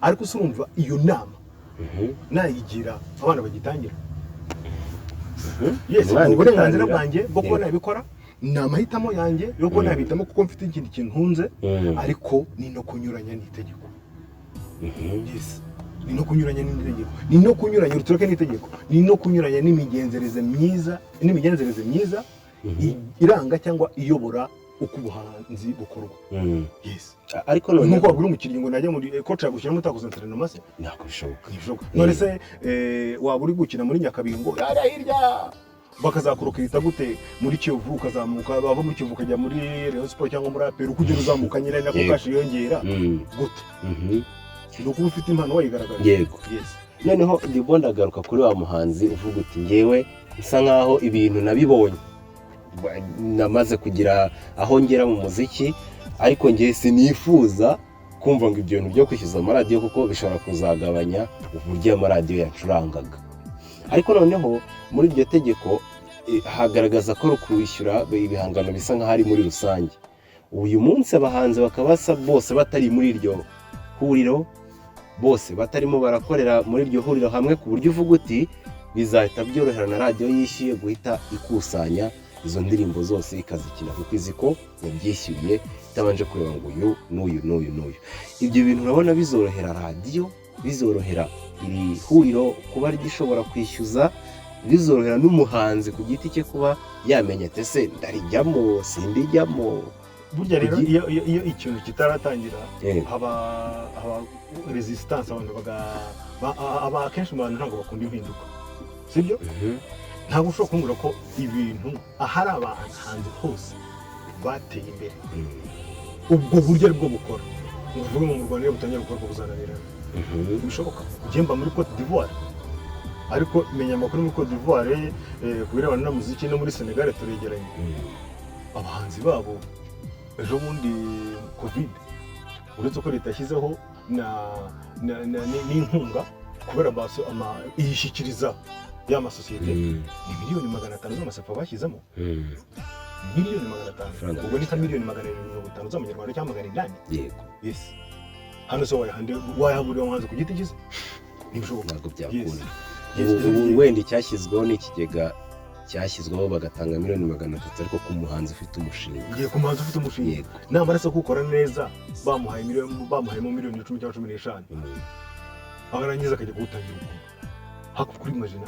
ariko urumva iyo nama nayigira abana bagitangira yes ni uburenganzira bwanjye bwo kubona ibikora ni amahitamo yanjye yo kubona ibitamo kuko mfite ikindi kintu ntunze ariko ni no kunyuranya n'itegeko yes ni no kunyuranya n'itegeko ni no kunyuranya urutureke n'itegeko ni no kunyuranya n'imigenzereze myiza iranga cyangwa iyobora uko ubuhanzi bukorwa yes ariko none nuko wagura umukiriya ngo najya muri coach yagushyira mutakoze entraînement se nako bishoboka none se waba uri gukina muri Nyakabingo yari hirya bakazakurukirita gute muri Kiyovu ukazamuka bava muri Kiyovu kajya muri Rayon Sport cyangwa muri APR ukugera uzamuka nyine nako kashi yongera gute nuko ufite impano wayigaragaje yego yes noneho ndibwo ndagaruka kuri wa muhanzi uvuga uti ngewe nsa nkaho ibintu nabibonye namaze kugira aho ngera mu muziki ariko ngiye sinifuza kumva ngo ibyo bintu byo kwishyuza amaradiyo kuko bishobora kuzagabanya uburyo amaradiyo yacurangaga ariko noneho muri iryo tegeko hagaragaza ko kwishyura ibihangano bisa nkaho ari muri rusange uyu munsi abahanzi bakabasa bose batari muri iryo huriro bose batarimo barakorera muri iryo huriro hamwe ku buryo uvuga uti bizahita byorohera na radiyo yishyuye guhita ikusanya izo ndirimbo zose ikazikina kuko izi ko yabyishyuriye itabanje kureba ngo uyu n'uyu ibyo bintu urabona bizorohera radiyo bizorohera iri huriro kuba rigishobora kwishyuza bizorohera n'umuhanzi ku giti cye kuba yamenya ati ese ndarijyamo sindijyamo burya rero iyo ikintu kitaratangira haba resistance abantu aba kenshi mu bantu ntabwo bakunda impinduka sibyo ntabwo ushobora kumbwira ko ibintu ahari abahanzi hose bateye imbere ubwo buryo ari bwo bukora uvuge mu Rwanda iyo butangira gukorwa buzananirana bishoboka ugenda muri Cote d'Ivoire ariko menya amakuru muri Cote d'Ivoire ku birebana na muziki no muri Senegal turegeranye abahanzi babo ejo bundi covid uretse ko leta yashyizeho n'inkunga kubera iyishyikiriza y'amasosiyete ni miliyoni 500 z'amasefa bashyizemo miliyoni 500 ubwo ni ka miliyoni 750 z'amanyarwanda cyangwa 800 yego yes hano so wayahaburiye umuhanzi ku giti cyiza ntibishoboka ntabwo byakunda ubu wenda icyashyizweho n'ikigega cyashyizweho bagatanga miliyoni 300 ariko ku muhanzi ufite umushinga ku muhanzi ufite umushinga namara se gukora neza bamuhayemo miliyoni 10 cyangwa 15 agarangiza akajya kuwutangira uko hako kuri imagine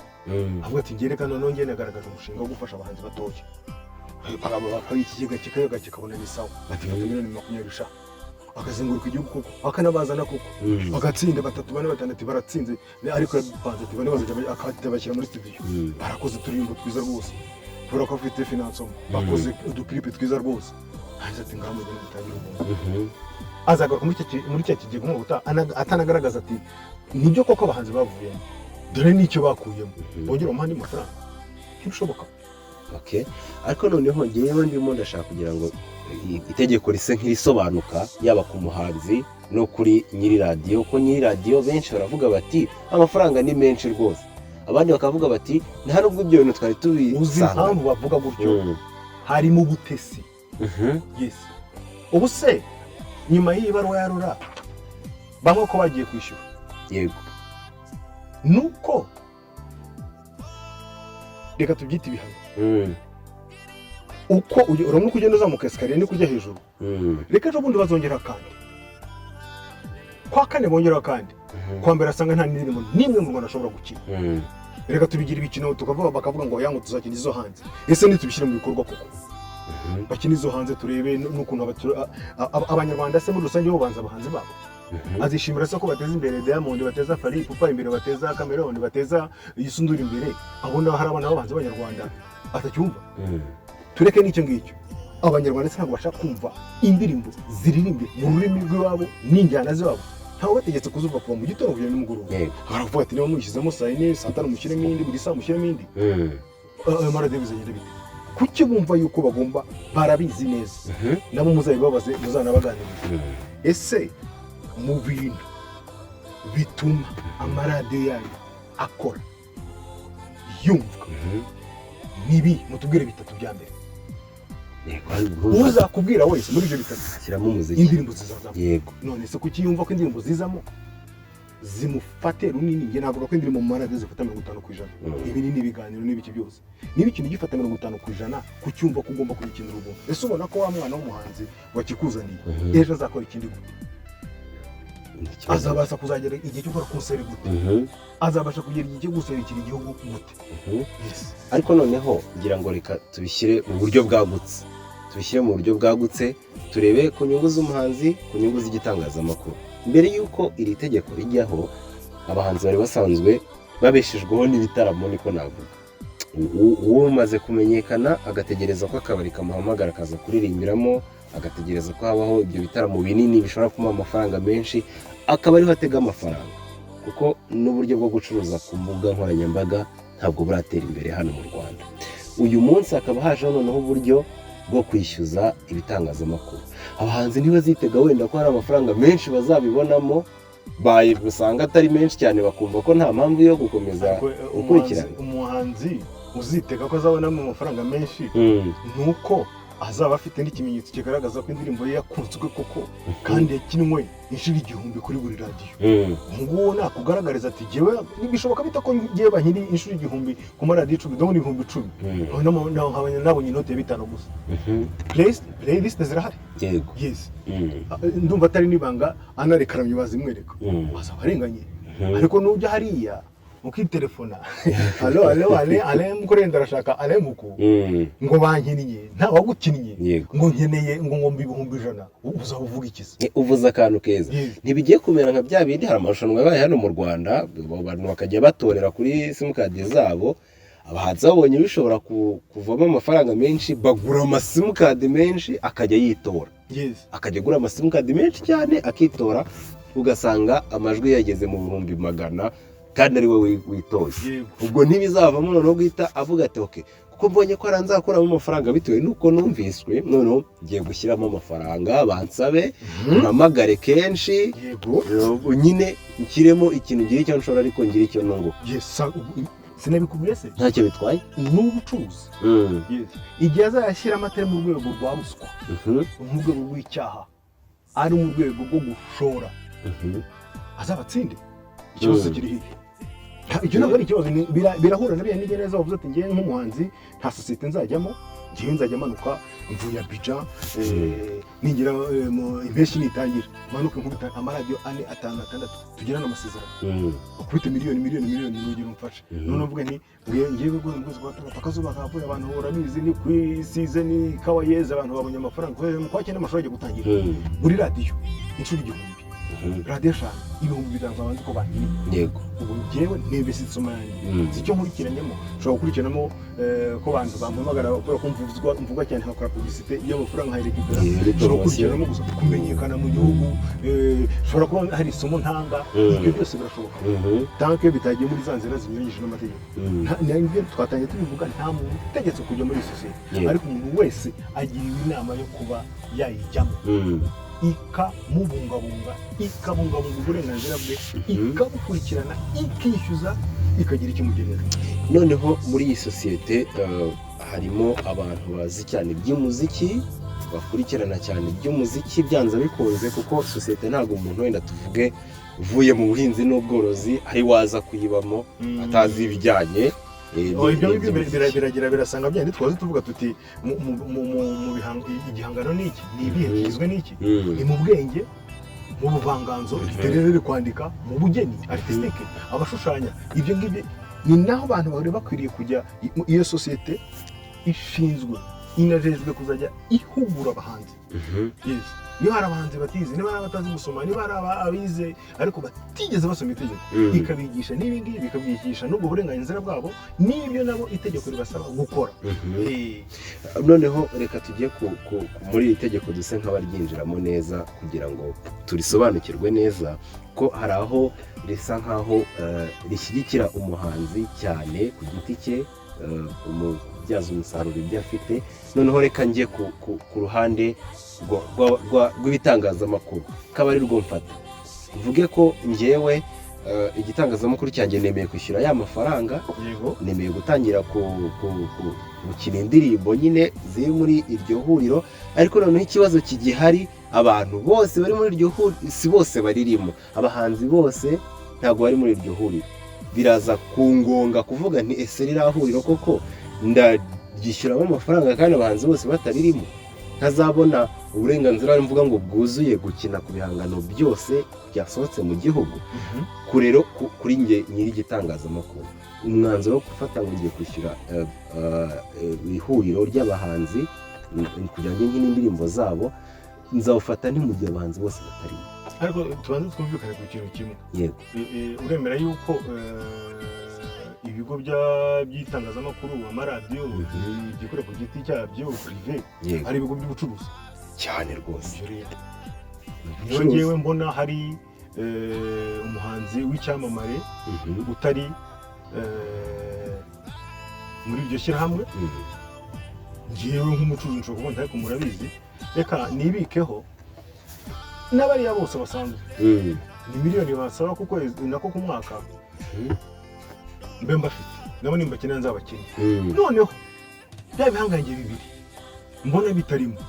avuga ati ngerekana none ngene agaragaje umushinga wo gufasha abahanzi batoke bakaba ikigega kikayoga kikabona ni sawa bati miliyoni 20 akazenguruka igihugu koko akanabazana koko bagatsinda 3 4 5 baratsinze ariko banze tibane bazaje akatabashyira muri studio barakoze turirimbo twiza rwose kubera ko afite finance bakoze uduklipe twiza rwose hanze ati ngaho mugene mutangira umuntu azagaruka muri cya kigega mu buta atanagaragaza ati nibyo koko abahanzi bavuyemo dore nicyo bakuyemo bongera umuhandi mafaranga ntibishoboka okay ariko noneho ngewe ndimo ndashaka kugira ngo itegeko rise nk'irisobanuka yaba ku muhanzi no kuri nyiri radiyo ko nyiri radiyo benshi baravuga bati amafaranga ni menshi rwose abandi bakavuga bati nta nubwo ibyo bintu twari tubisanga uzi impamvu bavuga gutyo harimo ubutesi yes ubu se nyuma y'ibaruwa ya rura bamwe ko bagiye kwishyura yego nuko reka tubyite ibihano uko urabona kugenda uzamuka esikariye ni kujya hejuru reka ejo bundi bazongera kandi kwa kane bongera kandi kwa mbere asanga nta n'irimo nimwe mu Rwanda ashobora gukina reka tubigira ibikino tukavuga bakavuga ngo yango tuzakina izo hanze ese nitubishyire mu bikorwa koko bakina izo hanze turebe n'ukuntu abanyarwanda se muri rusange bo banza abahanzi babo azishimira se ko bateza imbere Diamond bateza Fally Ipupa imbere bateza Cameron bateza Yisundura imbere abona hari abana b'abahanzi b'abanyarwanda atacyumva tureke n'icyo ngicyo abanyarwanda se ntabwo bashaka kumva indirimbo ziririmbe mu rurimi rw'iwabo n'injyana z'iwabo ntawe bategetse kuzuva kuva mu gitondo kugera nimugoroba baravuga ati niba muyishyizemo saa 4 saa 5 mushyiremo indi buri saa mushyiremo indi ayo maradiyo bizagenda bite kuki bumva yuko bagomba barabizi neza nabo muzabibabaze muzanabaganiriza ese mu bintu bituma amaradiyo yanyu akora yumva nibi mutubwire bitatu bya mbere uzakubwira wese muri ibyo bitatu ashyiramo umuziki indirimbo zizazamo yego none se kuki yumva ko indirimbo zizamo zimufate runini. Nge navuga ko indirimbo mu maradiyo zifata 50%. Ibi ni ibiganiro n'ibiki byose. Niba ikintu gifata 50% kucyumva ko ugomba kubikinira ubuntu. Ese ubona ko wa mwana w'umuhanzi wakikuzaniye ejo azakora ikindi gute? Azabasha kuzagera igihe cyo gukora concert gute? Azabasha kugera igihe cyo guserukira igihugu gute? Ariko noneho ngira ngo reka tubishyire mu buryo bwagutse. Turebe ku nyungu z'umuhanzi, ku nyungu z'igitangazamakuru. Mbere y'uko iri tegeko rijyaho, abahanzi bari basanzwe babeshejweho n'ibitaramo, niko navuga. Uwo umaze kumenyekana agategereza ko akabari kamuhamagara akaza kuririmbiramo, agategereza ko habaho ibyo bitaramo binini bishobora kumuha amafaranga menshi, akaba ariho atega amafaranga. Kuko n'uburyo bwo gucuruza ku mbuga nkoranyambaga ntabwo buratera imbere hano mu Rwanda. Uyu munsi hakaba hajeho noneho uburyo bwo kwishyuza ibitangazamakuru. Abahanzi ntibazitega wenda ko hari amafaranga menshi bazabibonamo, usanga atari menshi cyane, bakumva ko nta mpamvu yo gukomeza gukurikirana. Umuhanzi uzitega ko azabonamo amafaranga menshi nuko azaba afite n'ikimenyetso kigaragaza ko indirimbo ye yakunzwe koko kandi yakinwe inshuro 1000 kuri buri radiyo. Nguwo nakugaragariza ati jewe bishoboka bita ko ngiye bankiri inshuro 1000 ku maradiyo 10 ndabona 10,000. Naho nabonye inote ya 5 gusa. Playlist zirahari. Yego. Yes. Ndumva atari nibanga anarekaranye bazimwereka. Bazabarenganye. Ariko nujya hariya ukitelefona ale mukurenda arashaka ale muku ngo bankiniye nta wagukinnye ngo nkeneye ngo ngomba 100,000 uzavuga ikiza. Uvuze akantu keza. Ntibigiye kumera nka bya bindi hari amarushanwa yabaye hano mu Rwanda, abantu bakajya batorera kuri simukadi zabo. Abahanzi babonye bishobora kuvamo amafaranga menshi, bagura amasimukadi menshi akajya yitora. Akajya gura amasimukadi menshi cyane akitora, ugasanga amajwi yageze mu 100,000 kandi ari wowe witoje. Ubwo ntibizavamo noneho guhita avuga ati okay, kuko mbonye ko aranzakuramo amafaranga bitewe nuko numviswe, noneho ngiye gushyiramo amafaranga bansabe mpamagare kenshi, nyine nkiremo ikintu ngira icyo nshobora ariko ngira icyo nungu. Sinabikubwiye se ntacyo bitwaye n'ubucuruzi. Igihe azayashyira amatara mu rwego rwa ruswa, mu rwego rw'icyaha, ari mu rwego rwo gushora, azabatsinde. Ikibazo kiri hihe? Icyo ntabwo ari ikibazo, birahura na bya neza bavuze ati ngiye nk'umuhanzi nta sosiyete nzajyamo, ngiye nzajya manuka mvuye Abidjan, ningira impeshyi nitangira manuka nkubita amaradiyo 4, 5, 6 tugirana amasezerano ukubita miliyoni n'urugero mfashe. None uvuga nti ngiye gukora mu kwezi kwa gatatu akazuba kavuye, abantu barabizi ni kwisize ni kawayeze, abantu babonye amafaranga mu kwa cyenda amashuri agiye gutangira buri radiyo inshuro 1000. radiyo eshanu ibihumbi bitanu babanza uko bangiriye. Yego. Ubu njyewe nibese isoma yanjye icyo nkurikiranyemo ushobora gukurikiranamo ko abantu bampamagara bakora ko mvuga cyane hakora publicité iyo amafaranga hari rekipera ushobora gukurikiranamo gusa kumenyekana mu gihugu ushobora kuba hari isomo ntanga ibyo byose birashoboka tanke bitagiye muri za nzira zinyuranyije n'amategeko. Nibyo twatangiye tubivuga nta muntu utegetse kujya muri sosiyete ariko umuntu wese agiriwe inama yo kuba yayijyamo ikamubungabunga ikabungabunga uburenganzira bwe ikabukurikirana ikishyuza ikagira ikimugenera. Noneho muri iyi sosiyete harimo abantu bazi cyane iby'umuziki bakurikirana cyane iby'umuziki byanze bikunze kuko sosiyete ntabwo umuntu wenda tuvuge uvuye mu buhinzi n'ubworozi ari waza kuyibamo atazi ibijyanye. Ibyo biragira birasanga byandi twaze tuvuga tuti mu igihangano n'iki ni ibihe kigizwe n'iki ni mu bwenge mu buvanganzo riterere kwandika mu bugeni artistique abashushanya ibyo ngibyo ni naho abantu bari bakwiriye kujya. Iyo sosiyete ishinzwe inajejwe kuzajya ihugura abahanzi. Yes. Niba hari abahanzi batize, niba hari abatazi gusoma, niba hari abize ariko batigeze basoma itegeko ikabigisha n'ibindi bikabigisha n'ubwo burenganzira bwabo n'ibyo nabo itegeko ribasaba gukora. Noneho reka tujye muri iri tegeko duse nk'abaryinjiramo neza kugira ngo turisobanukirwe neza ko hari aho risa nkaho rishyigikira umuhanzi cyane ku giti cye umubyaza umusaruro ibyo afite. Noneho reka njye ku ruhande rw'ibitangazamakuru kaba ari rwo mfata mvuge ko njyewe igitangazamakuru cyanjye nemeye kwishyura ya mafaranga, nemeye gutangira gukina indirimbo nyine ziri muri iryo huriro, ariko noneho ikibazo kigihari abantu bose bari muri iryo huriro si bose baririmo, abahanzi bose ntabwo bari muri iryo huriro, biraza kungonga kuvuga nti ese ririya huriro koko ndaryishyuramo amafaranga kandi abahanzi bose bataririmo, ntazabona uburenganzira mvuga ngo bwuzuye gukina ku bihangano byose byasohotse mu gihugu. Rero kuri njye nyiri igitangazamakuru umwanzuro wo gufata ngo ngiye kwishyura ihuriro ry'abahanzi kugira ngo nkine indirimbo zabo, nzawufata nti mu gihe abahanzi bose batarimo. Ariko tubanze twumvikane ku kintu kimwe. Yego. Uremera yuko ibigo by'itangazamakuru, amaradiyo, igikorera ku giti cyabyo prive ari ibigo by'ubucuruzi cyane rwose. Niyo ngewe mbona hari umuhanzi w'icyamamare utari muri iryo shyirahamwe, ngewe nk'umucuruzi nshobora kubona, ariko murabizi, reka nibikeho n'abariya bose basanzwe ni miliyoni basaba ku kwezi nako ku mwaka mbe mbafite, nabo nimbakenera nzabakeneye. Noneho bya bihangange bibiri mbona bitarimo,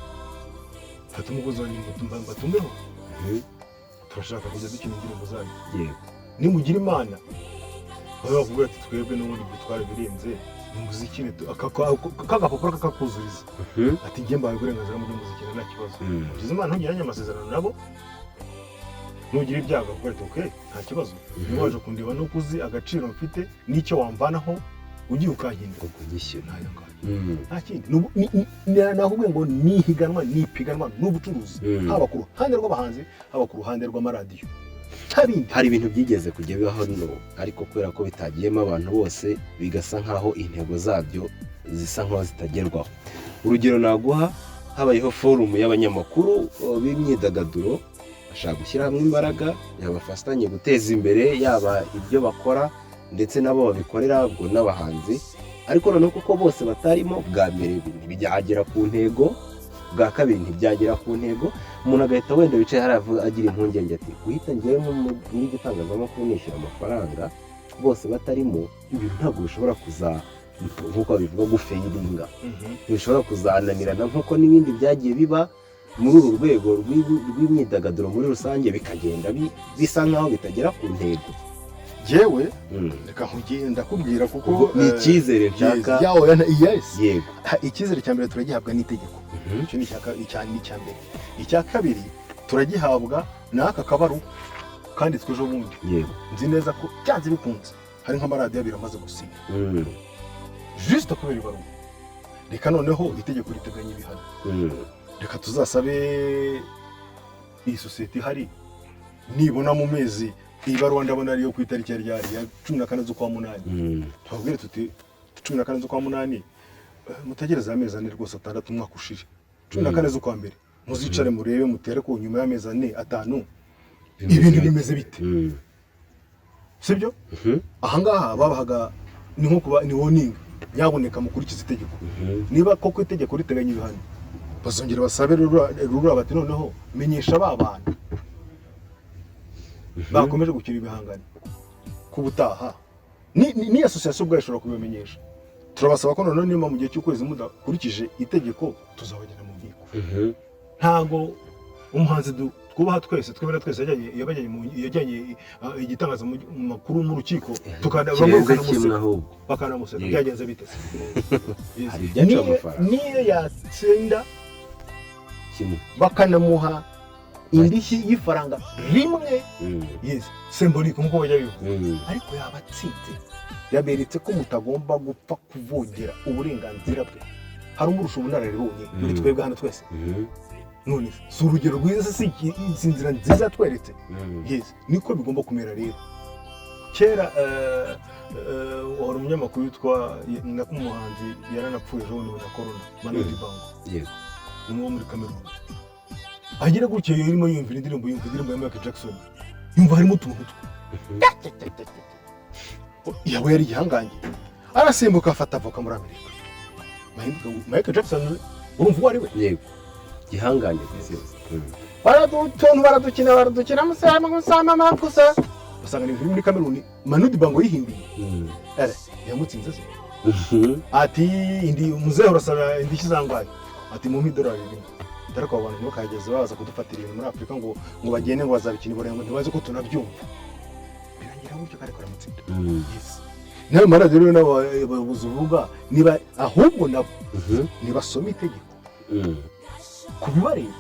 fata umugozi wanjye mbatumeho, turashaka kujya dukina indirimbo zanyu. Nimugira imana baba bavuga ati twebwe n'ubundi bitwara birenze umuziki, kagapapuro kakakuzuriza ati njye mbaye uburenganzira mu by'umuziki nta kibazo. Ugize imana ntugiranye amasezerano nabo, nugira ibyago kuko ati okay nta kibazo, niba waje kundeba no kuzi agaciro mfite n'icyo wamvanaho ugiye ukahinduka kugishyira ntayo ngayo, nta kindi. Nahubwe ngo nihiganwa nipiganwa n'ubucuruzi, haba ku ruhande rw'abahanzi, haba ku ruhande rw'amaradiyo. Hari ibintu byigeze kujya bibaho ariko kubera ko bitagiyemo abantu bose bigasa nkaho intego zabyo zisa nkaho zitagerwaho. Urugero naguha, habayeho forumu y'abanyamakuru b'imyidagaduro bashaka gushyira hamwe imbaraga yabafatanye guteza imbere yaba ibyo bakora ndetse nabo babikorera ubwo n'abahanzi, ariko noneho kuko bose batarimo, bwa mbere byagera ku ntego, bwa kabiri ntibyagera ku ntego, umuntu agahita wenda wicaye hariya agira impungenge ati guhita ngewe muri gitangazamakuru nishyura amafaranga bose batarimo, ibintu ntabwo bishobora nk'uko babivuga gufeyiringa, ntibishobora kuzananirana nk'uko n'ibindi byagiye biba muri uru rwego rw'imyidagaduro muri rusange, bikagenda bisa nkaho bitagera ku ntego. Yewe reka ndakubwira kuko ni icyizere nshaka. Yego, icyizere cya mbere turagihabwa n'itegeko, icyo ni icya mbere. Icya kabiri turagihabwa n'aka kabaru kandi twejo bundi. Nzi neza ko byanze bikunze hari nk'amaradiyo abiri amaze gusinya juste kubera ibaruwa. Reka noneho itegeko riteganya ibihano, reka tuzasabe iyi sosiyete ihari nibona mu mezi ibaruwa ndabona ariyo ku itariki ya 14 z'ukwa munani, twabwire tuti 14 z'ukwa munani mutegereza amezi ane rwose 6 umwaka ushire, 14 z'ukwa mbere muzicare murebe mutere ko nyuma y'amezi 4-5 ibintu bimeze bite, sibyo? Ahangaha babahaga ni nko kuba ni warning, nyaboneka mukurikiza itegeko. Niba koko itegeko riteganya ibihano, bazongera basabe rura bati noneho menyesha babana bakomeje gukira ibihangano kubutaha, ni association ubwo ishobora kubimenyesha. Turabasaba ko noneho niba mu gihe cy'ukwezi mudakurikije itegeko tuzabagena mu nkiko. Ntago umuhanzi twubaha twese twebera twese yajyanye igitangaza mu makuru mu rukiko bakanamuseka byagenze bite niyo yatsinda bakanamuha indishyi y'ifaranga rimwe, symbolique nk'uko bajya bivuga, ariko yabatsinze yaberetse ko mutagomba gupfa kuvogera uburenganzira bwe. Hari umurusha ubunararibonye muri twebwe hano twese, none si urugero rwiza, si inzira nziza tweretse. Niko bigomba kumera rero. Kera wari umunyamakuru witwa umuhanzi yaranapfuye ejo bundi na corona, Manu Dibango, umwe wo muri Cameroon. Agira gutya yarimo yumvira indirimbo ya Michael Jackson, yumva harimo utuntu yaba yari igihangange, arasimbuka afata avoka muri Amerika. Michael Jackson urumva uwo ari we? Yego, gihangange kwisi. baradukina musama makusa, basanga ni muri Cameroon. Manu Dibango yihimbiye yamutsinze se ati indi muzehe urasaba indishyi zangwaye, ati mu $100 rimwe. Darako abantu ntibakageze baza kudufatira ibintu muri Afrika ngo bagende ngo bazabikina ibore ngo ntibaze ko tunabyumva. gutyo kandi karamutsinda. Nawe maradiyo rero n'abayobozi uvuga niba ahubwo nabo nibasoma itegeko kubibareba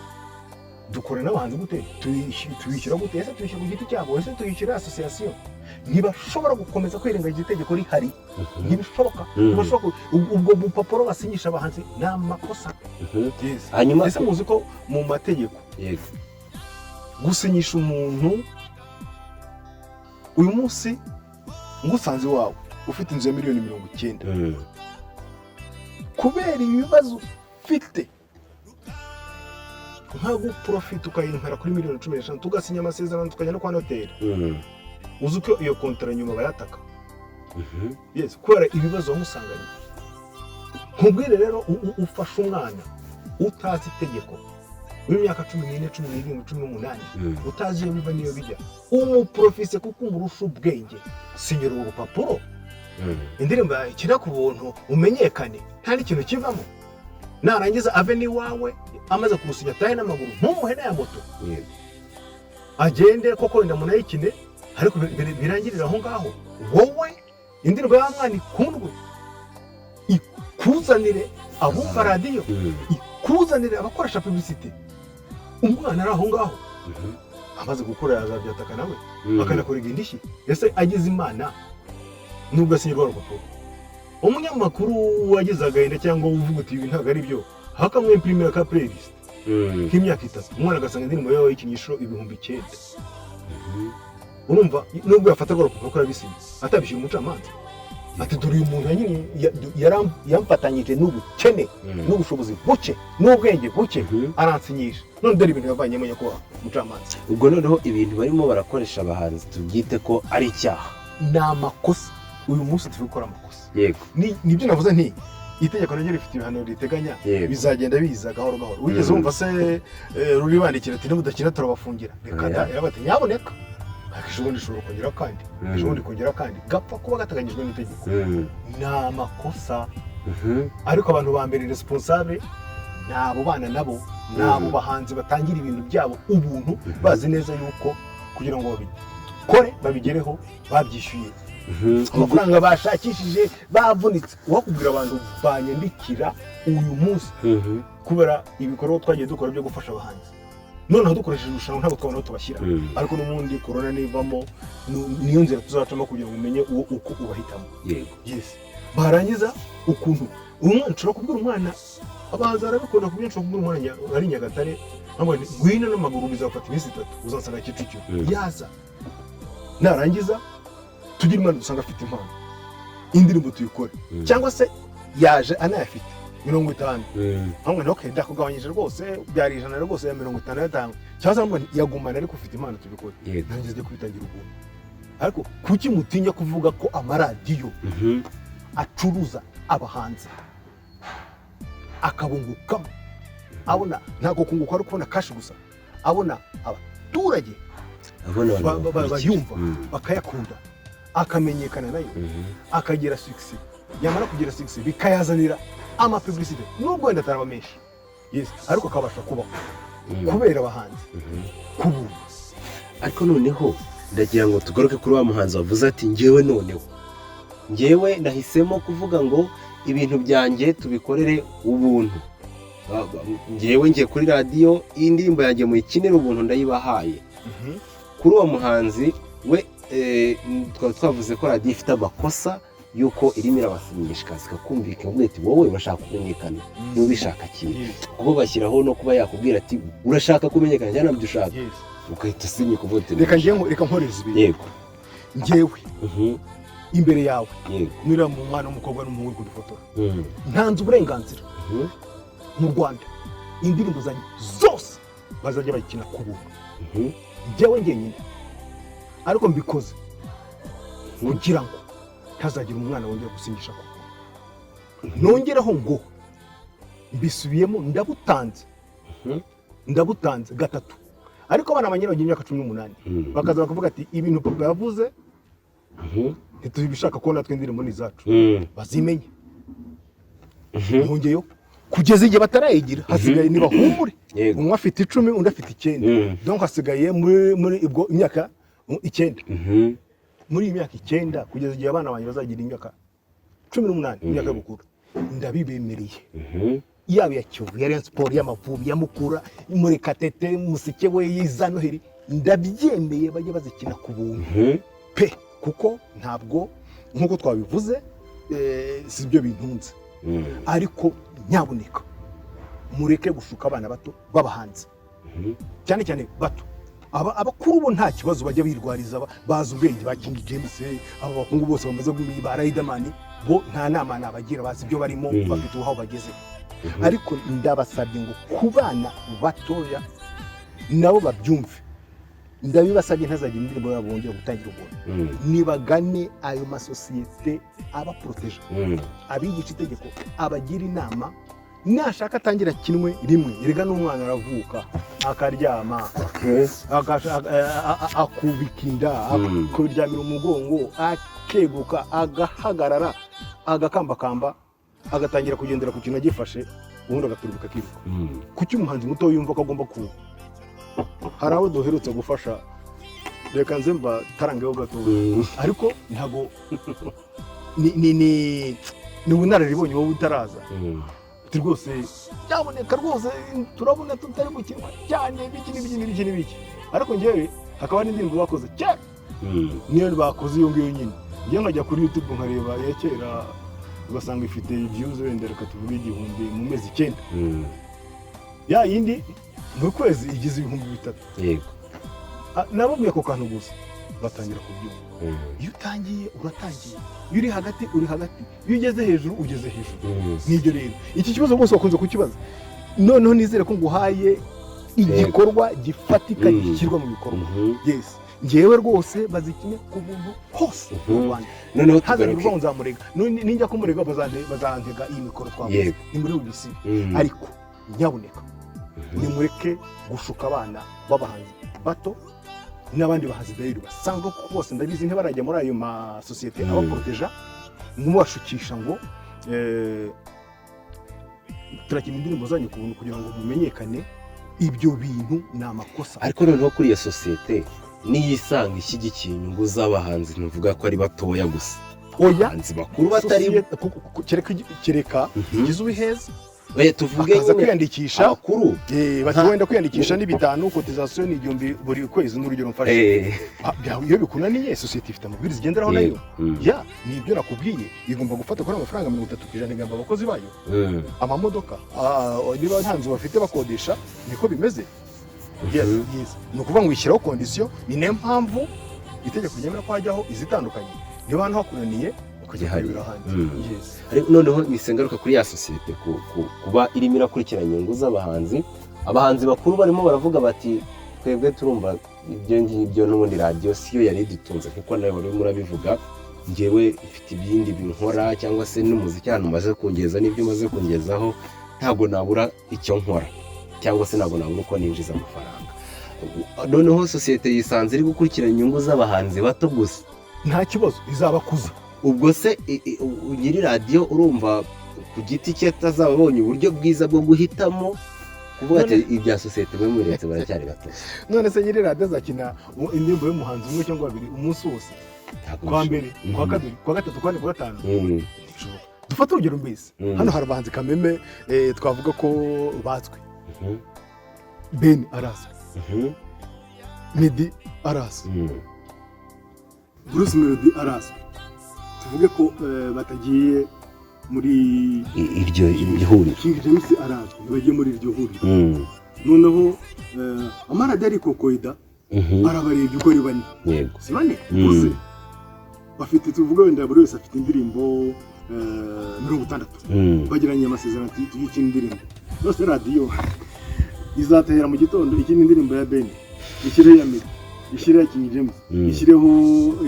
dukora n'abahanzi gute tuyishyura gute ese tuyishyura ku giti cyabo ese tuyishyura association ntibashobora gukomeza kwirengagiza itegeko rihari ntibishoboka ubwo bupapuro basinyisha abahanzi ni amakosa. Hanyuma ese muzi ko mu mategeko gusinyisha umuntu uyu munsi ngusanze wawe ufite inzu ya miliyoni 90 kubera ibibazo ufite nka guprofita ukayinkara kuri miliyoni 15 tugasinya amasezerano tukajya no kwa noteri uzi ko iyo kontara nyuma bayataka yes kubera ibibazo wamusanganye. Nkubwire rero ufasha umwana utazi itegeko w'imyaka 14 17 18 utazi iyo biva niyo bijya umuprofise kuko umurusha ubwenge sinyira ubu papuro indirimbo ikira ku buntu umenyekane nta n'ikintu kivamo narangiza ave ni wawe amaze kumusinya tahe n'amaguru nk'umuhene ya moto agende koko wenda muna yikine ariko birangirira aho ngaho wowe indirimbo y'amwana ikundwe ikuzanire abumva radiyo ikuzanire abakoresha publicity umwana ari aho ngaho amaze gukora yazabyataka nawe akanakora indishyi ese agize imana nubwo asinyirwa urupapuro umunyamakuru wagize agahinda cyangwa uvuga uti ibi ntabwo ari byo hakamwe imprimira ka playlist k'imyaka 3 umwana agasanga indirimbo yawe y'ikinyishuro 9,000 urumva nubwo yafata urupapuro ko yabisinye atabishyira umucamanza ati dore uyu muntu nyine yamfatanyije n'ubukene n'ubushobozi buke n'ubwenge buke aransinyisha none dore ibintu yavanyemo nyakubahwa umucamanza. Ubwo noneho ibintu barimo barakoresha abahanzi tubyite ko ari icyaha ni amakosa uyu munsi turi gukora amakosa. Yego nibyo navuze nti itegeko naryo rifite ibihano riteganya bizagenda biza gahoro gahoro. Wigeze wumva se ruri bandikira ati nimudakina turabafungira reka yarabati nyaboneka akishubundi shobora kongera kandi ejobundi kongera kandi gapfa kuba gateganyijwe n'itegeko ni amakosa. Ariko abantu ba mbere responsable nabo bana nabo nabo bahanzi batangira ibintu byabo ubuntu bazi neza yuko kugira ngo babikore babigereho babyishyuye amafaranga bashakishije bavunitse. wakubwira abantu banyandikira uyu munsi kubera ibikorwa twagiye dukora byo gufasha abahanzi noneho dukoresheje irushanwa ntabwo twabona tubashyira ariko n'ubundi corona nivamo niyo nzira tuzacamo kugira ngo umenye uko ubahitamo. Yes barangiza ukuntu umwana ushobora kubwira umwana abahanzi arabikunda kubyo nshobora kubwira umwana ari Nyagatare ntabwo ngwino n'amaguru bizafata iminsi 3 uzansanga Kicukiro yaza narangiza tugira imana dusanga afite impano indirimbo tuyikore cyangwa se yaje anayafite 50 hamwe no kenda kugabanyije rwose byari 100 rwose ya 55 cyangwa se yagumana ariko ufite impano tubikore nangize kwitangira ubuntu. Ariko kuki mutinya kuvuga ko amaradiyo acuruza abahanzi akabungukamo abona ntago kunguka ari kubona cash gusa abona abaturage bayumva bakayakunda akamenyekana nayo akagira success yamara kugira success bikayazanira ama publicity nubwo wenda taraba menshi ariko akabasha kubaho kubera abahanzi kubu. Ariko noneho ndagira ngo tugoroke kuri wa muhanzi wavuze ati ngewe ndahisemo kuvuga ngo ibintu byanjye tubikorere ubuntu. Ngewe ngiye kuri radiyo indirimbo yanjye muyikinira ubuntu ndayibahaye. Kuri uwo muhanzi we twavuze ko radiyo ifite amakosa yuko irimo irabasinyisha kazi kakumvikana ubwo ati wowe urashaka kumenyekana n'ubishaka kintu kuko bashyiraho no kuba yakubwira ati urashaka kumenyekana cyane nabyo ushaka ukahita usinye kuvote. Reka nkoreza ibi. Yego ngewe imbere yawe nira mu mwana w'umukobwa n'umuhungu kudufotora ntanze uburenganzira mu Rwanda indirimbo zanjye zose bazajya bayikina ku buntu ngewe ngenyine ariko mbikoze kugira ngo ntazagira umwana wongera gusinyisha ko nongeraho ngo mbisubiyemo ndabutanze gatatu. Ariko abana banyine bagiye imyaka 18 bakaza bakavuga ati ibintu papa yavuze ntitubishaka ko natwe indirimbo ni zacu bazimenye nkongeyo kugeza igihe batarayigira hasigaye niba humure umwe afite 10 undi afite 9 donc hasigaye muri ibwo imyaka 9 muri iyi myaka 9 kugeza igihe abana banjye bazagira imyaka 18 imyaka y'ubukuru ndabibemereye yaba ya Kiyovu ya Rayon Sport y'Amavubi ya Mukura Murekatete Museke we yiza Noheli ndabyemeye bajye bazikina ku buntu pe kuko ntabwo nkuko twabivuze si byo bintunze ariko nyabuneka mureke gushuka abana bato babahanze cyane cyane bato abakuru bo nta kibazo bajya birwariza bazi ubwenge ba King James aba bakungu bose bamaze ba Riderman bo nta nama nabagira bazi ibyo barimo bafite uhaho bageze ariko ndabasabye ngo kubana batoya nabo babyumve ndabibasabye ntazagira indirimbo yabo bongera gutangira ubuntu nibagane ayo masosiyete aba protege abigisha itegeko abagira inama nashaka atangira kinwe rimwe erega n'umwana aravuka akaryama akubikinda akuryamira umugongo akeguka agahagarara agakambakamba agatangira kugendera ku kintu agifashe ubundi agaturubuka kiruka kuki umuhanzi muto yumva ko agomba ku hari abo duherutse gufasha reka nze mba tarangeho gato ariko ntago ni ubunararibonye wowe utaraza rwose cyaboneka rwose turabona tutari gukina cyane biki ariko ngewe hakaba n'indirimbo bakoze cyane niyo bakoze iyo ngiyo nyine njye nkajya kuri YouTube nkareba ya kera ugasanga ifite views wenda reka tuvuge 1000 mu mezi 9 ya yindi mu kwezi igize 3000 yego nababwiye ko kantu gusa batangira kubyumva iyo utangiye uratangiye iyo uri hagati iyo ugeze hejuru ugeze hejuru nibyo rero iki kibazo rwose wakunze kukibaza noneho nizere ko nguhaye igikorwa gifatika gishyirwa mu bikorwa yes ngewe rwose bazikine ku buntu hose mu Rwanda noneho tugaruka nzamurega ninjya kumurega bazantega iyi mikoro twavuze ni muri ubisi ariko nyabuneka nimureke gushuka abana b'abahanzi bato n'abandi bahanzi dayiri basanzwe ko bose ndabizi ntibarajya muri ayo masosiyete abaproteja mubashukisha ngo turakina indirimbo zanyu ku buntu kugira ngo mumenyekane ibyo bintu ni amakosa ariko noneho kuri iyo sosiyete niyisanga ishyigikiye inyungu z'abahanzi ntuvuga ko ari batoya gusa abahanzi bakuru batari kereka igize ubiheza tuvuge akaza kwiyandikisha abakuru wenda kwiyandikisha ni 5 cotisation ni 1000 buri kwezi n'urugero mfashe iyo bikunaniye sosiyete ifite amabwiriza igenderaho nayo ya ni ibyo nakubwiye igomba gufata kuri amafaranga 30% ingamba abakozi bayo amamodoka niba nta nzu bafite bakodesha niko bimeze yes ni ukuvuga ngo ishyiraho condition ni ne mpamvu itegeko ryemera ko hajyaho izitandukanye niba hano hakunaniye noneho nisengaruka kuri ya sosiyete kuba irimo irakurikirana inyungu z'abahanzi abahanzi bakuru barimo baravuga bati twebwe turumva ibyo ngibyo n'ubundi radiyo siyo yari idutunze kuko nawe wari murabivuga ngewe mfite ibindi binkora cyangwa se n'umuziki hano umaze kungeza n'ibyo umaze kungezaho ntabwo nabura icyo nkora cyangwa se ntabwo nabura uko ninjiza amafaranga noneho sosiyete yisanze iri gukurikirana inyungu z'abahanzi bato gusa nta kibazo izabakuza ubwo se nyiri radiyo urumva ku giti cye atazababonye uburyo bwiza bwo guhitamo kuvuga ati ibya sosiyete mwe muretse baracyari bato none se nyiri radiyo azakina indirimbo y'umuhanzi umwe cyangwa babiri umunsi wose kwa mbere kwa kabiri kwa gatatu kwa kane kwa gatanu dufate urugero mbese hano hari abahanzi kameme twavuga ko bazwi Ben arazwi Meddy arazwi Bruce Melody arazwi tuvuge ko batagiye muri iryo ihuriro King James arazwi bagiye muri iryo huriro noneho amaradiyo ariko koida arabarebye uko ari bane yego si bane gusa bafite tuvuge wenda buri wese afite indirimbo 60 bagiranye amasezerano y'ikindi indirimbo yose radiyo izatahera mu gitondo ikindi indirimbo ya Ben ishyireho ya Meddy ishyireho ya King James ishyireho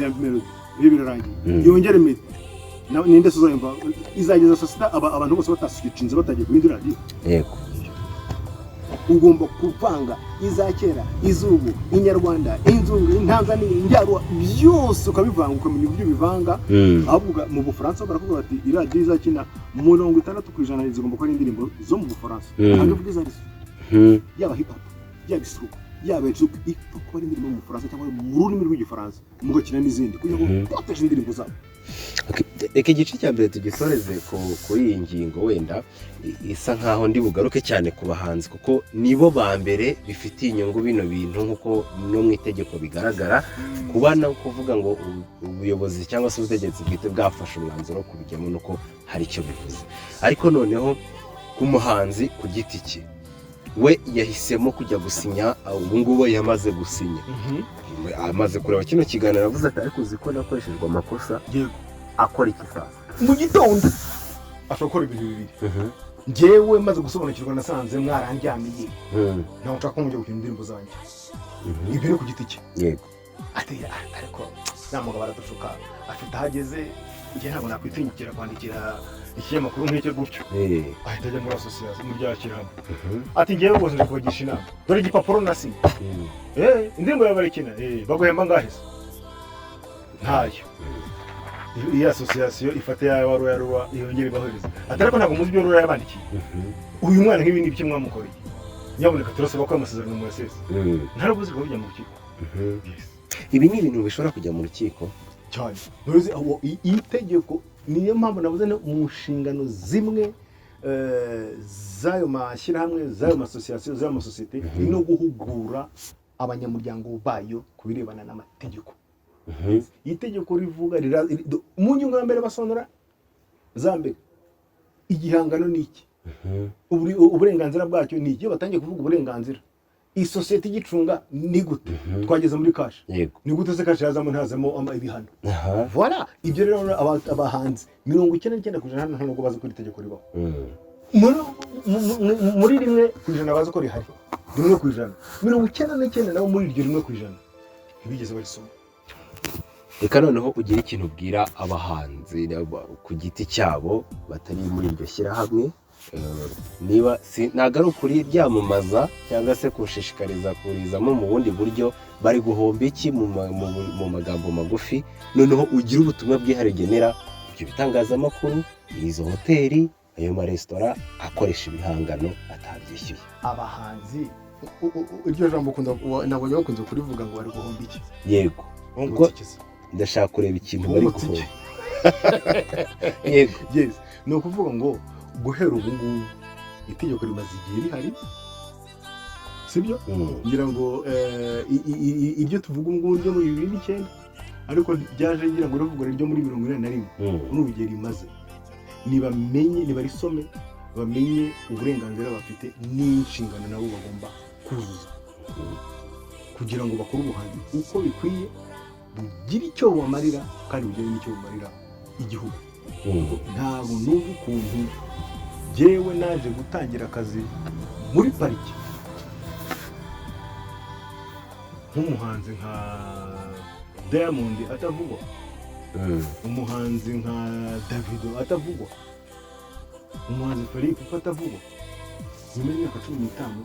ya Melody birarangiye yongere Meddy ninde suzayumva izageza sosita abantu bose bataswitchinze batagiye kuri radiyo yego ugomba kuvanga izakera izubu inyarwanda inzungu intanzania injyarwa byose ukabivanga ukamenya uburyo bivanga ahubwo mu Bufaransa baravuga bati iradiyo izakina 60% zigomba kuba indirimbo zo mu Bufaransa ntabwo vuga izari yaba hip hop yaba isuru yaba ipfa kuba ari indirimbo mu Bufaransa cyangwa mu rurimi rw'igifaransa mugakina n'izindi kugira ngo twateje indirimbo zabo. Reka igice cya mbere tugisoreze kuri iyi ngingo wenda isa nkaho ndi bugaruke cyane ku bahanzi kuko nibo ba mbere bifitiye inyungu bino bintu nk'uko no mu itegeko bigaragara kuba no kuvuga ngo ubuyobozi cyangwa se ubutegetsi bwite bwafashe umwanzuro wo kubijyamo nuko hari icyo bivuze. Ariko noneho ku muhanzi ku giti cye we yahisemo kujya gusinya, ubu ngubu yamaze gusinya, amaze kureba kino kiganiro avuze ati ariko uzi ko nakoreshejwe amakosa. Yego. Akora iki sasa? Mu gitondo ashobora ibintu bibiri. Njyewe maze gusobanukirwa nasanze mwarandyamiye. Ntawe nshaka kumujya gukina indirimbo zanjye. Ibyo ni ku giti cye. Yego. Ati ariko namugabo baradushuka afite ahageze, njye ntabwo nakwitinyukira kwandikira ikinyamakuru nk'icyo gutyo. Ahita ajya muri association mu byakiramo. Ati njyewe rwose ndi kubagisha inama. Dore igipapuro nasinye. Indirimbo yabarekina. Baguhemba ngahise. Ntayo. Iyi association ifata ya waruwa yongera ibahuriza. Atariko ntabwo muzi byo rura yabandikiye. Uyu mwana nk'ibindi bike mwamukoreye. Nyaboneka turasaba ko amasezerano mu SS. Ntarabuzwe kujya mu rukiko. Ibi ni ibintu bishobora kujya mu rukiko cyane. Ntuzi aho itegeko niyo mpamvu navuze no mu nshingano zimwe z'ayo mashyirahamwe, z'ayo association, z'ayo masosiyete no guhugura abanyamuryango bayo kubirebana n'amategeko. Itegeko rivuga mu nyungu ya mbere basonora za mbere igihangano niki, uburenganzira bwacyo ni iki. Batangiye kuvuga uburenganzira, isosiyete igicunga ni gute, twageze muri cash, ni gute se cash yazamo ntazamo ibihano. Voilà, ibyo rero abahanzi 99% hano ntabwo bazi ko itegeko ribaho. Muri rimwe kwijana bazi ko rihari, rimwe kwijana 99 nabo muri iryo rimwe kwijana ntibigeze barisoma. Reka noneho ugira ikintu ubwira abahanzi ku giti cyabo batari muri iryo shyirahamwe, niba ntabwo ari ukuri ryamamaza cyangwa se kushishikariza kurizamo mu bundi buryo, bari guhomba iki mu magambo magufi, noneho ugira ubutumwa bwihariye genera ibyo bitangazamakuru, izo hoteli, ayo maresitora akoresha ibihangano atabyishyuye. Abahanzi iryo jambo nabonye bakunze kurivuga ngo bari guhomba iki. Yego, ndashaka kureba ikintu bari guhomba. Yego, yes, ni ukuvuga ngo guhera ubu ngubu itegeko rimaze igihe rihari, sibyo? Ngira ngo ibyo tuvuga ngo ryo muri 2009 ariko byaje ngira ngo rivuga ryo muri 1941 n'ubigera rimaze. Nibamenye, nibarisome, bamenye uburenganzira bafite n'inshingano nabo bagomba kuzuza kugira ngo bakore ubuhanzi uko bikwiye, bugira icyo bumarira kandi bugire n'icyo bumarira igihugu. Ntabwo n'ubu ukuntu jewe naje gutangira akazi muri pariki nk'umuhanzi nka Diamond atavugwa, umuhanzi nka Davido atavugwa, umuhanzi Felix atavugwa, nyuma y'imyaka 15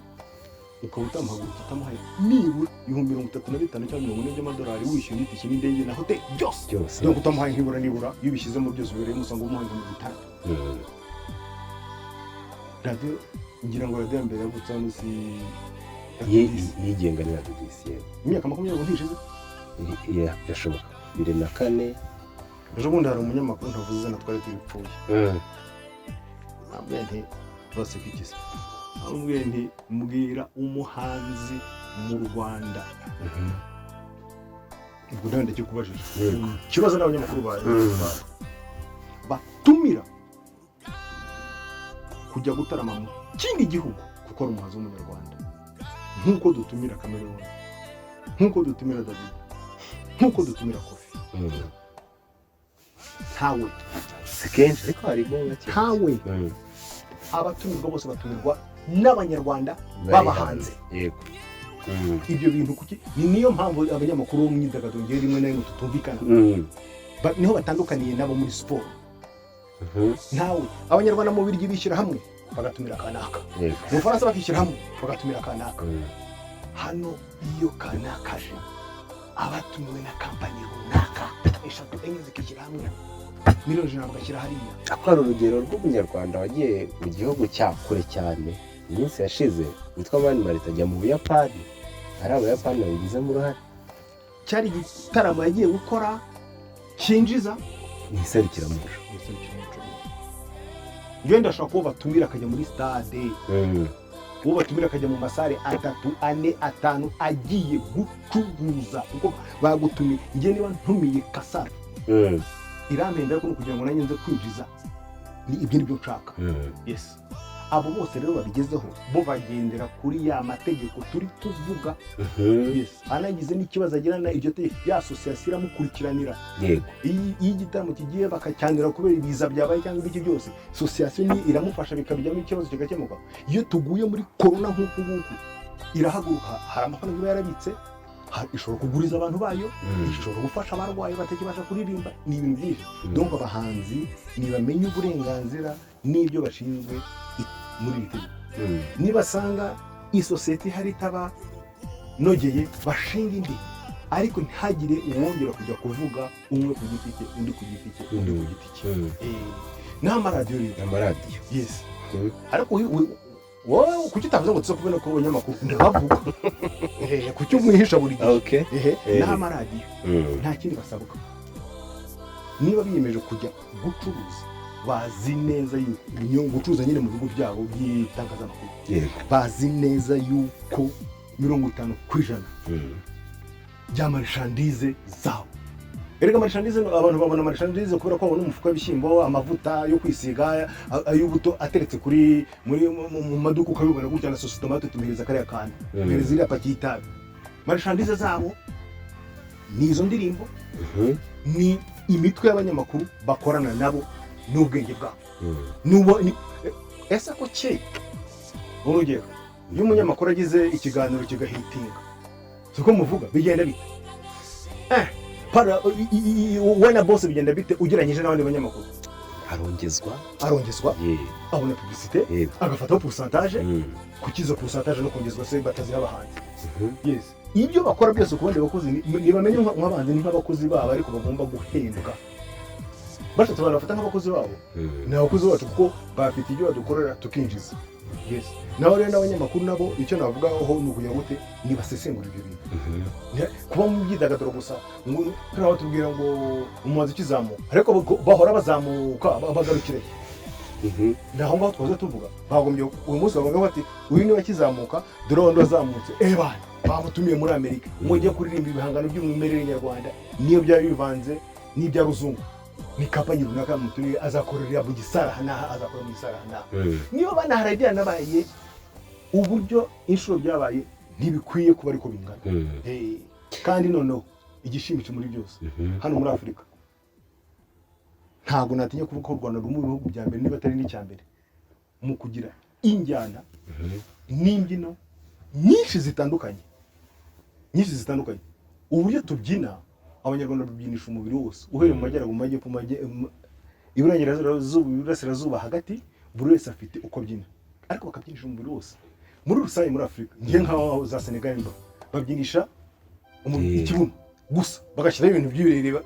ukaba utamuhagurutsa utamuhaye nibura 35,000 cyangwa 40 by'amadolari wishyuye itike n'indege na hoteli byose no kutamuhaye nibura iyo bishyizemo byose ubereye musanga umuhaye $500. Radio ngira ngo radio mbere yavutse hano si yigenga ni Radio DCL imyaka 20 ntishize. Yashoboka 2004. Ejo bundi hari umunyamakuru ntavuze na twari tubipfuye. Ambwiye nti bose kigise, ambwiye nti mbwira umuhanzi mu Rwanda. Ubwo ndende cyo kubajije kibazo n'abanyamakuru batumira kujya gutarama mu kindi gihugu kuko ari umuhanzi w'umunyarwanda, nk'uko dutumira Cameroon, nk'uko dutumira David, nk'uko dutumira Kofi. Ntawe kenshi ariko harimo ntawe abatumirwa bose batumirwa n'abanyarwanda b'abahanzi. Yego, ibyo bintu kuki niyo mpamvu abanyamakuru bo mu myidagaduro ngeri rimwe na rimwe tutumvikana, niho batandukaniye nabo muri siporo. Ntawe abanyarwanda mu Birigi bishyira hamwe bagatumira kanaka, mu Faransa bakishyira hamwe bagatumira kanaka. Hano iyo kanaka je abatumiwe na kampani runaka 3-4 zikishyira hamwe miliyoni ijana bagashyira hariya. Akora urugero rw'umunyarwanda wagiye mu gihugu cya kure cyane iminsi yashize witwa Mani Marita ajya mu Buyapani ari abayapani babigizemo uruhare. cyari igitaramo yagiye gukora cyinjiza ni iserukiramuco. njyewe ndashaka ko batumira akajya muri stade, uwo batumira akajya mu masare 3, 4, 5 agiye gucuruza kuko bagutumiye. njye niba ntumiye Kasari irampenda ko kugira ngo nanjye nze kwinjiza ni ibyo nibyo nshaka. Yes, abo bose rero babigezeho bo bagendera kuri ya mategeko turi tuvuga. Yes, anagize n'ikibazo agirana iryo tegeko ya association iramukurikiranira. Yego, iyi igitaramo kigiye bakacyanira kubera ibiza byabaye cyangwa ibiki byose, association ni iramufasha bikabijyamo ikibazo kigakemuka. Iyo tuguye muri corona nk'uku nguku irahaguruka, hari amafaranga yarabitse, ishobora kuguriza abantu bayo, ishobora gufasha abarwayi batakibasha kuririmba, ni ibintu byinshi. Donc abahanzi nibamenye uburenganzira n'ibyo bashinzwe muri iri tegeko. Nibasanga isosiyete hari itaba nogeye bashinga indi, ariko ntihagire uwongera kujya kuvuga umwe ku giti cye undi ku giti cye undi ku giti cye. N'amaradiyo rero, amaradiyo. yes, ariko wowe kuki utavuze ngo tuze kubona ko abanyamakuru ndabavuga kuki umwihisha buri gihe. N'amaradiyo nta kindi basabwa, niba biyemeje kujya gucuruza bazi neza yuko gucuruza nyine mu bigo byabo by'itangazamakuru, bazi neza yuko 50% bya marishandize zabo. Erega marishandize abantu babona marishandize kubera ko babona umufuka w'ibishyimbo, amavuta yo kwisiga, ay'ubuto ateretse kuri mu maduka ukabibona gutya na sauce tomate tumihereza kariya kandi tumihereza iriya paki y'itabi. Marishandize zabo ni izo ndirimbo, ni imitwe y'abanyamakuru bakorana nabo n'ubwenge bwabo. Ese ko cye urugero iyo umunyamakuru agize ikiganiro kigahitinga siko muvuga bigenda bite? Wena boss bigenda bite ugeranyije n'abandi banyamakuru? arongezwa abona publicité, agafataho pourcentage, kukiza pourcentage no kongezwa se batazi abahanzi. Yes, ibyo bakora byose kubandi bakozi nibamenye nk'abanzi ni nk'abakozi babo ariko bagomba guhendwa. Bashatse barafata nk'abakozi babo ni abakozi bacu kuko bafite ibyo badukorera tukinjiza. Yes, naho rero n'abanyamakuru nabo icyo navugaho ni ukugira gute nibasesengura ibyo bintu. Kuba mu byidagaduro gusa ngo kuri tubwira ngo umuhanzi ukizamuka ariko bahora bazamuka bagarukire. Naho ngaho twaze tuvuga bagombye uyu munsi bavuga bati uyu ni wakizamuka dore wandi wazamutse bana bamutumiye muri Amerika ngo ujye kuririmba ibihangano by'umwimerere nyarwanda niyo byari bivanze n'ibya ruzungu. Ni kampani runaka muturiye azakorera Bugisara hana azakora mu Gisara hana. Niyo banaharagira nabaye uburyo inshuro byabaye ntibikwiye kuba ariko bingana. Kandi noneho igishimisho muri byose hano muri Afrika ntago natinya kuvuga ko u Rwanda rumwe mu bihugu bya mbere niba atari n'icya mbere mu kugira injyana n'imbyino nyinshi zitandukanye. Uburyo tubyina abanyarwanda babyinisha umubiri wose uhereye mu majyaruguru mu majyepfo iburengerazuba hagati, buri wese afite uko byina ariko bakabyinisha umubiri wose. Muri rusange muri Afrika ngiye nk'aho za Senegal babyinisha ikibuno gusa bagashyiraho ibintu by'ibireba.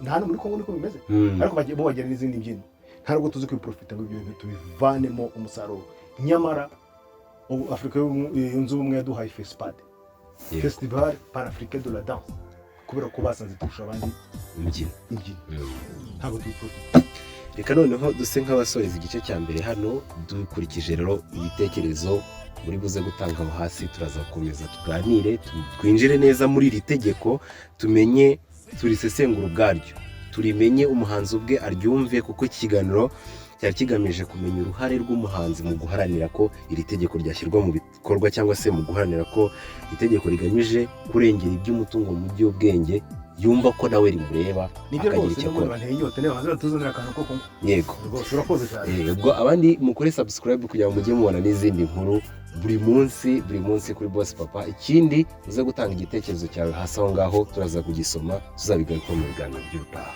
Nta no muri Kongo niko bimeze, ariko bo bagira n'izindi mbyino. Ntabwo tuzi kwiprofita ngo ibyo bintu tubivanemo umusaruro. Nyamara Afrika yunze ubumwe yaduhaye FESPAD, Festival Pan-Africain de la Danse, kubera ko basanze turusha abandi imbyino. Ntabwo tubiprofita. Reka noneho duse nk'abasoreza igice cya mbere hano dukurikije rero ibitekerezo muri buze gutanga aho hasi. Turaza gukomeza tuganire twinjire neza muri iri tegeko, tumenye turisesengura ubwaryo, turimenye umuhanzi ubwe aryumve, kuko ikiganiro cyari kigamije kumenya uruhare rw'umuhanzi mu guharanira ko iri tegeko ryashyirwa mu bikorwa, cyangwa se mu guharanira ko itegeko rigamije kurengera iby'umutungo mu by'ubwenge yumva ko nawe rimureba akagira icyo akora. Yego, ubwo abandi mukore subscribe kugira ngo mujye mubona n'izindi nkuru buri munsi kuri Boss Papa. Ikindi uze gutanga igitekerezo cyawe hasi aho ngaho, turaza kugisoma tuzabigaruka mu biganiro by'ubutaha.